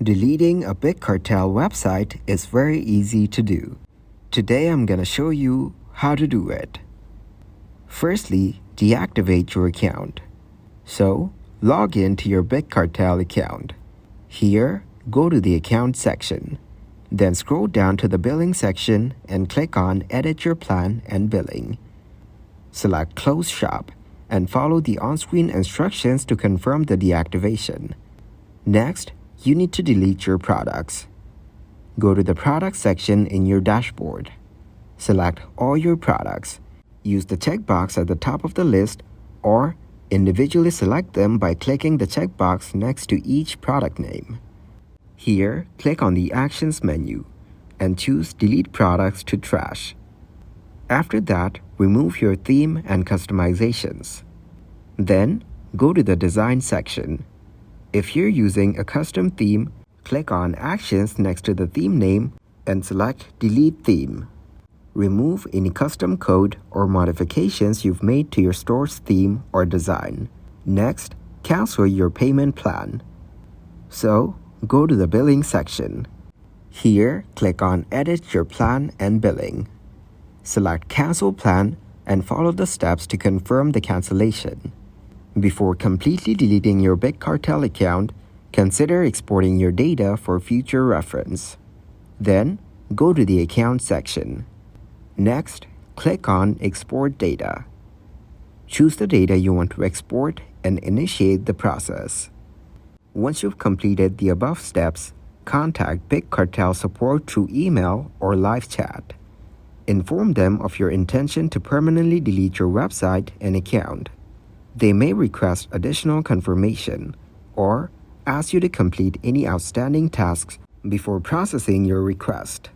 Deleting a big cartel website is very easy to do. Today I'm gonna show you how to do it. Firstly, deactivate your account. So, log in to your big cartel account. Here, go to the account section. Then scroll down to the billing section and click on Edit Your Plan and Billing. Select Close Shop and follow the on-screen instructions to confirm the deactivation. Next, you need to delete your products. Go to the Products section in your dashboard. Select all your products. Use the checkbox at the top of the list or individually select them by clicking the checkbox next to each product name. Here, click on the Actions menu and choose Delete Products to Trash. After that, remove your theme and customizations. Then, go to the Design section. If you're using a custom theme, click on Actions next to the theme name and select Delete Theme. Remove any custom code or modifications you've made to your store's theme or design. Next, cancel your payment plan. So, go to the Billing section. Here, click on Edit Your Plan and Billing. Select Cancel Plan and follow the steps to confirm the cancellation. Before completely deleting your big cartel account, consider exporting your data for future reference. Then, go to the Account section. Next, click on Export Data. Choose the data you want to export and initiate the process. Once you've completed the above steps, contact Big Cartel support through email or live chat. Inform them of your intention to permanently delete your website and account. They may request additional confirmation or ask you to complete any outstanding tasks before processing your request.